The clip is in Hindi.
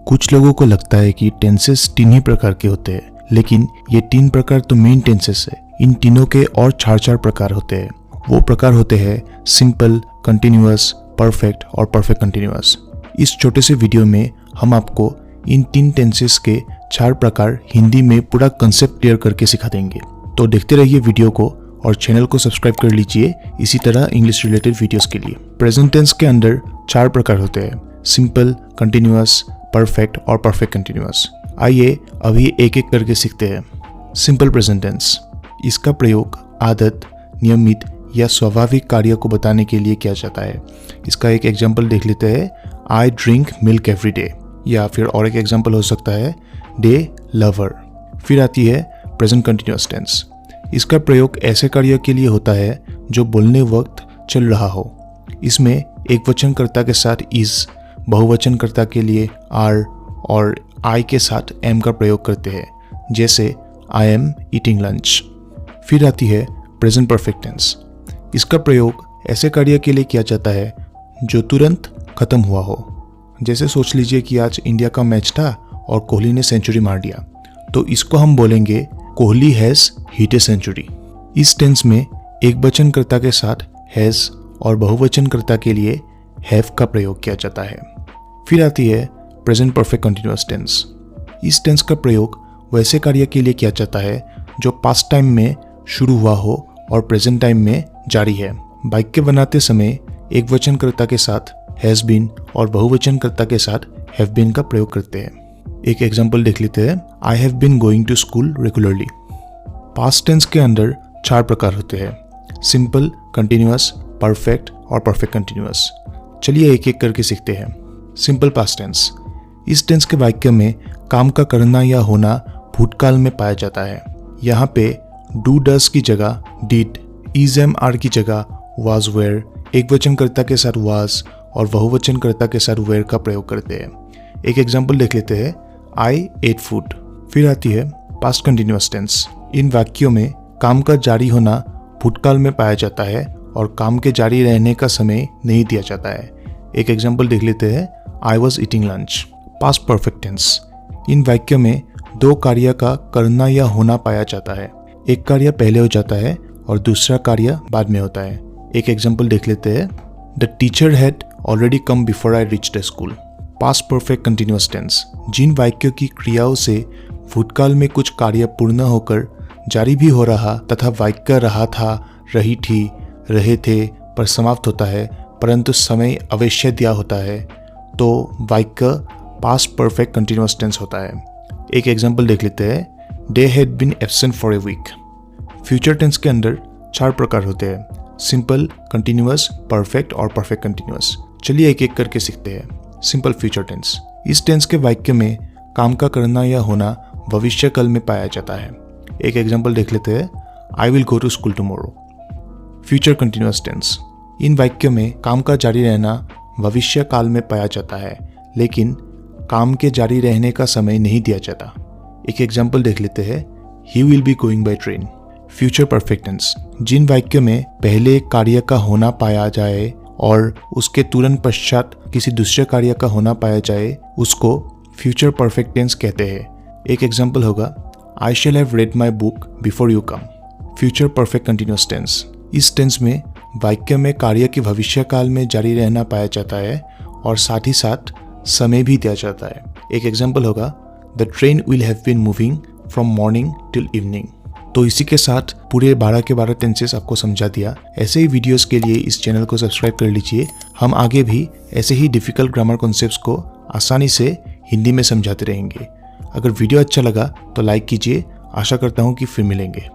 कुछ लोगों को लगता है कि टेंसेस 3 ही प्रकार के होते हैं, लेकिन ये 3 प्रकार तो मेन टेंसेस है। इन तीनों के और 4 प्रकार होते हैं। वो प्रकार होते हैं सिंपल, कंटिन्यूअस, परफेक्ट और परफेक्ट कंटिन्यूअस। इस छोटे से वीडियो में हम आपको इन 3 टेंसेस के 4 प्रकार हिंदी में पूरा कंसेप्ट क्लियर करके सिखा देंगे। तो देखते रहिए वीडियो को और चैनल को सब्सक्राइब कर लीजिए इसी तरह इंग्लिश रिलेटेड वीडियोस के लिए। प्रेजेंट टेंस के अंदर 4 प्रकार होते हैं, सिंपल, कंटिन्यूअस, परफेक्ट और परफेक्ट कंटिन्यूअस। आइए अभी एक एक करके सीखते हैं। सिंपल प्रेजेंट टेंस, इसका प्रयोग आदत, नियमित या स्वाभाविक कार्य को बताने के लिए किया जाता है। इसका एक एग्जाम्पल देख लेते हैं, I drink milk every day, या फिर और एक एग्जाम्पल हो सकता है डे लवर। फिर आती है प्रेजेंट कंटिन्यूअस टेंस। इसका प्रयोग ऐसे कार्य के लिए होता है जो बोलने वक्त चल रहा हो। इसमें एक वचनकर्ता के साथ इज, बहुवचनकर्ता के लिए आर और आई के साथ एम का प्रयोग करते हैं, जैसे आई एम ईटिंग लंच। फिर आती है प्रेजेंट परफेक्ट टेंस। इसका प्रयोग ऐसे कार्य के लिए किया जाता है जो तुरंत खत्म हुआ हो। जैसे सोच लीजिए कि आज इंडिया का मैच था और कोहली ने सेंचुरी मार दिया, तो इसको हम बोलेंगे Kohli has hit a century. इस टेंस में एक वचनकर्ता के साथ हैज और बहुवचनकर्ता के लिए हैव का प्रयोग किया जाता है। फिर आती है प्रेजेंट परफेक्ट कंटिन्यूअस टेंस। इस टेंस का प्रयोग वैसे कार्य के लिए किया जाता है जो पास्ट टाइम में शुरू हुआ हो और प्रेजेंट टाइम में जारी है। वाक्य बनाते समय एक वचनकर्ता के साथ हैज बीन और बहुवचनकर्ता के साथ हैव बीन का प्रयोग करते हैं। एक एग्जाम्पल देख लेते हैं, I have been going to school regularly. Past tense के अंदर 4 प्रकार होते हैं, सिंपल, कंटिन्यूअस, परफेक्ट और परफेक्ट कंटिन्यूअस। चलिए एक एक करके सीखते हैं। सिंपल पास्ट टेंस, इस टेंस के वाक्य में काम का करना या होना भूतकाल में पाया जाता है। यहाँ पे डू डस की जगह डिड, इज एम आर की जगह वाज वेयर, एक वचनकर्ता के साथ वाज और बहुवचनकर्ता के साथ वेयर का प्रयोग करते हैं। एक एग्जाम्पल देख लेते हैं, आई एट फूड। फिर आती है पास्ट कंटिन्यूअस टेंस। इन वाक्यों में काम का जारी होना भूतकाल में पाया जाता है और काम के जारी रहने का समय नहीं दिया जाता है। एक एग्जाम्पल देख लेते हैं, I was eating lunch. Past perfect tense, इन वाक्यों में 2 कार्य का करना या होना पाया जाता है। एक कार्य पहले हो जाता है और दूसरा कार्य बाद में होता है। एक एग्जाम्पल देख लेते हैं, the teacher had already come before I reached school. Past perfect continuous tense, जिन वाक्यों की क्रियाओं से भूतकाल में कुछ कार्य पूर्ण होकर जारी भी हो रहा तथा वाक्य रहा था, रही थी, रहे थे पर समाप्त होता है परंतु समय अवश्य दिया होता है, तो वाक्य पास्ट परफेक्ट कंटिन्यूअस टेंस होता है। एक एग्जाम्पल देख लेते हैं, they had been absent for a week. Future tense के अंदर 4 प्रकार होते हैं, सिंपल, कंटिन्यूअस, परफेक्ट और परफेक्ट कंटिन्यूअस। चलिए एक एक करके सीखते हैं। सिंपल फ्यूचर टेंस, इस टेंस के वाक्य में काम का करना या होना भविष्य काल में पाया जाता है। एक एग्जाम्पल देख लेते हैं, I will go to school tomorrow. Future continuous tense, इन वाक्यों में काम का जारी रहना भविष्य काल में पाया जाता है, लेकिन काम के जारी रहने का समय नहीं दिया जाता। एक एग्जाम्पल देख लेते हैं, he will be going by train. Future perfect tense, जिन वाक्यों में पहले कार्य का होना पाया जाए और उसके तुरंत पश्चात किसी दूसरे कार्य का होना पाया जाए, उसको फ्यूचर परफेक्ट टेंस कहते हैं। एक एग्जाम्पल होगा, I shall have read my book before you come. Future perfect continuous tense, इस टेंस में वाक्य में कार्य की भविष्य काल में जारी रहना पाया जाता है और साथ ही साथ समय भी दिया जाता है। एक एग्जाम्पल होगा, the train will have been moving from morning till evening. तो इसी के साथ पूरे 12 के 12 टेंसेस आपको समझा दिया। ऐसे ही वीडियोस के लिए इस चैनल को सब्सक्राइब कर लीजिए। हम आगे भी ऐसे ही डिफिकल्ट ग्रामर कॉन्सेप्ट्स को आसानी से हिंदी में समझाते रहेंगे। अगर वीडियो अच्छा लगा तो लाइक कीजिए। आशा करता हूँ कि फिर मिलेंगे।